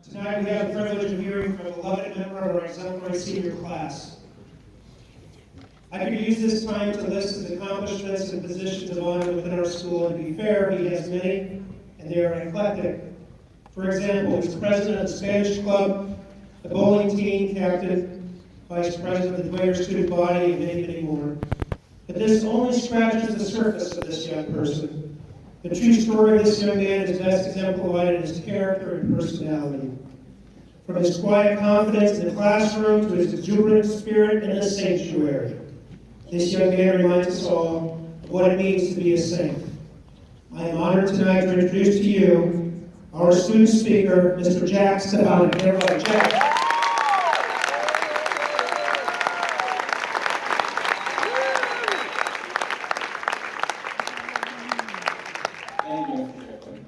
Tonight we have the privilege of hearing from a beloved member of our exemplary senior class. I could use this time to list his accomplishments and positions of honor within our school, and to be fair, he has many, and they are eclectic. For example, he's president of the Spanish Club, the bowling team captain, vice president of the Dwenger student body, and many, many more. But this only scratches the surface of this young person. The true story of this young man is best exemplified in his character and personality. From his quiet confidence in the classroom to his exuberant spirit in the sanctuary, this young man reminds us all of what it means to be a saint. I am honored tonight to introduce to you our student speaker, Mr. Jack Stefanek. Everybody, Jack. Thank you, Mr. Strickland.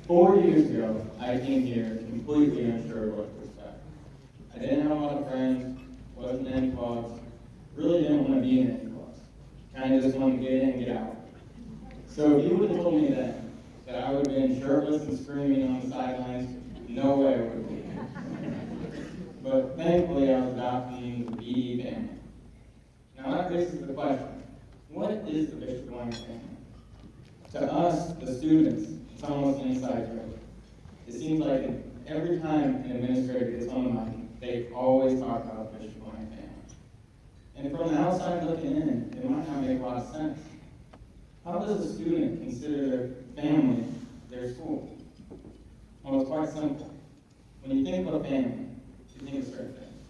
4 years ago, I came here completely unsure what to expect. I didn't have a lot of friends, wasn't in any clubs, really didn't want to be in any clubs. Kind of just wanted to get in and get out. So if you would have told me then that I would have been shirtless and screaming on the sidelines, no way I would have believed it. But thankfully, I was adopting the BD family. Now that raises the question, what is the Bishop Dwenger family? To us, the students, it's almost an inside joke. It seems like every time an administrator gets on the mic, they always talk about the Bishop Dwenger family. And from the outside looking in, it might not make a lot of sense. How does a student consider their family their school? Well, it's quite simple. When you think of a family, you think of certain things.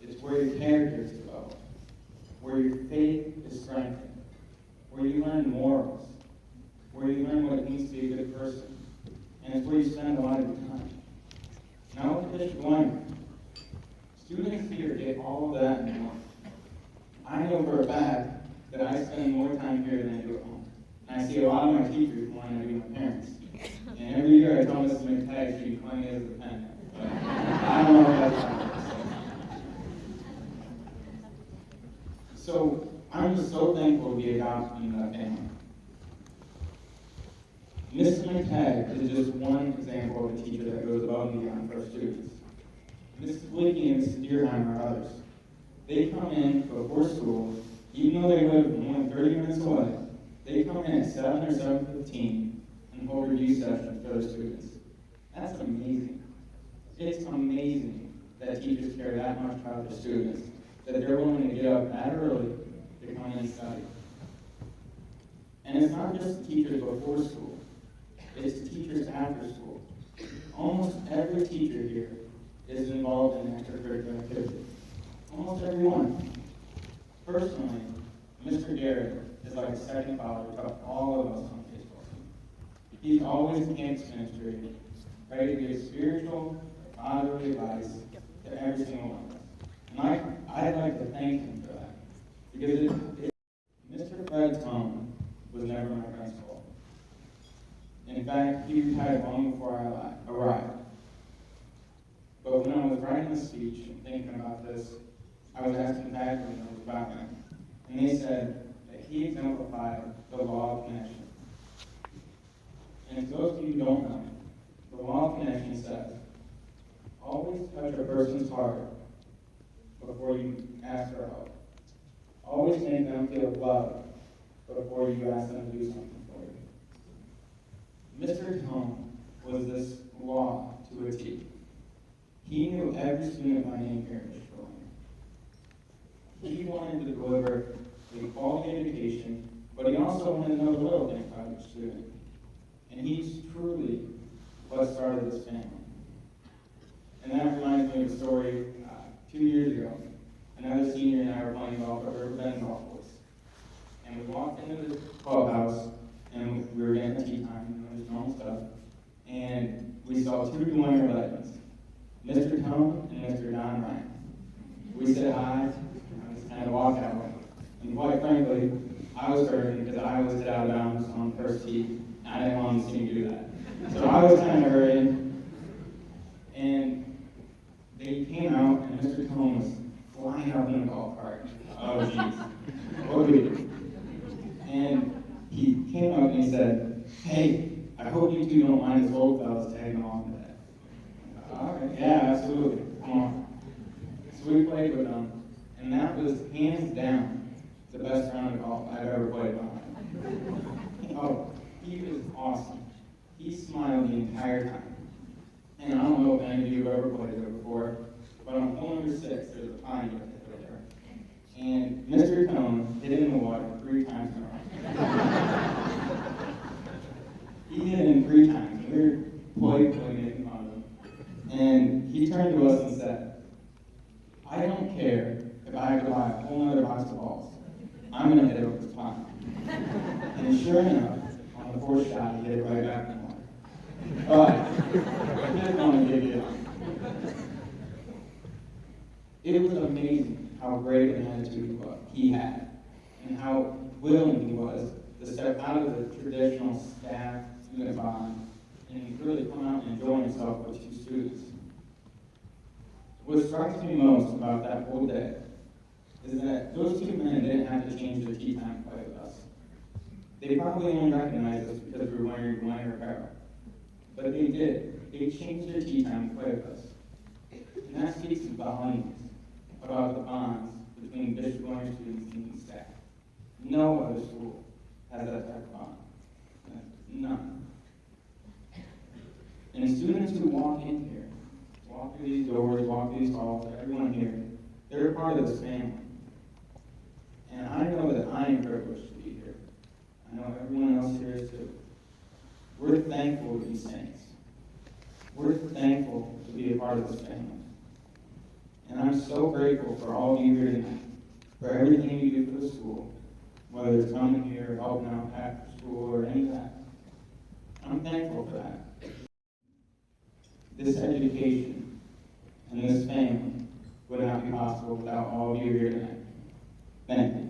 It's where your character is developed, where your faith is strengthened, where you learn morals, where you learn what it means to be a good person, and it's where you spend a lot of your time. Now with Bishop Dwenger, students here get all of that and more. I know for a fact that I spend more time here than I do at home. And I see a lot of my teachers more than I do my parents. And every year I tell Mrs. McTagg she claims as a dependent. But I don't know if that's right. So I'm just so thankful to be adopted into that family. Mrs. McTagg is just one example of a teacher that goes above and beyond for our students. Mrs. Bleaky and Mrs. Deerheim are others. They come in before school, even though they live more than 30 minutes away, they come in at 7 or 7:15 and hold review sessions for their students. That's amazing. It's amazing that teachers care that much about their students, that they're willing to get up that early to come in and study. And it's not just the teachers before school, it's the teachers after school. Almost every teacher here is involved in extracurricular activities. Almost everyone. Personally, Mr. Garrett is like a second father to all of us on Facebook. He's always in campus ministry, ready to give spiritual, fatherly advice to every single one of us. And I'd like to thank him for that. Because Mr. Fred Tone was never my principal. In fact, he retired long before I arrived. But when I was writing the speech and thinking about this, I was asking faculty members about him, and they said that he exemplified the law of connection. And for those of you who don't know, the law of connection says, always touch a person's heart before you ask for help. Always make them feel loved before you ask them to do something for you. Mr. Tone was this law to a T. He knew every student by name here at Bishop Dwenger. He wanted to deliver a quality education, but he also wanted to know the little things about each student. And he's truly what started this family. And that reminds me of a story 2 years ago. Another senior and I were playing golf at River Bend Golf Course. And we walked into the clubhouse, and we were getting tea time, just normal stuff. And we saw two Dwenger legends, Mr. Tone and Mr. Don Ryan. We said hi, and I just kind of walked out. And quite frankly, I was hurting because I was hit out of bounds on the first tee. I didn't want to see him do that. So I was kind of hurting. And they came out, and Mr. Tone was flying up in the golf cart. Oh, jeez. What do we do? And he came up and he said, "Hey, I hope you two don't mind this old fella's tagging along today." entire time. And I don't know if any of you have ever played there before, but on hole number 6, there's a pine right there. And Mr. Cone hit it in the water 3 times in a row. He hit it in 3 times, and we were making fun of him. And he turned to us and said, I don't care if I have to buy a whole other box of balls. I'm going to hit it with this pine. And sure enough, on the 4th shot, he hit it right back in the water. I didn't want to give you it was amazing how great an attitude he had, and how willing he was to step out of the traditional staff-student bond and really come out and enjoy himself with 2 students. What strikes me most about that whole day is that those 2 men didn't have to change their tea time to play with us. They probably only recognized us because we were wearing Dwenger apparel. But they did. They changed their tea time to play with us. And that speaks volumes about the bonds between Bishop Dwenger students and the staff. No other school has that type of bond. None. And students who walk in here, walk through these doors, walk through these halls, everyone here, they're part of this family. And I know that I am privileged to be here. I know everyone else here is too. We're thankful to be saints. We're thankful to be a part of this family. And I'm so grateful for all of you here tonight, for everything you do for the school, whether it's coming here, helping out after school, or any of that. I'm thankful for that. This education and this family would not be possible without all of you here tonight. Thank you.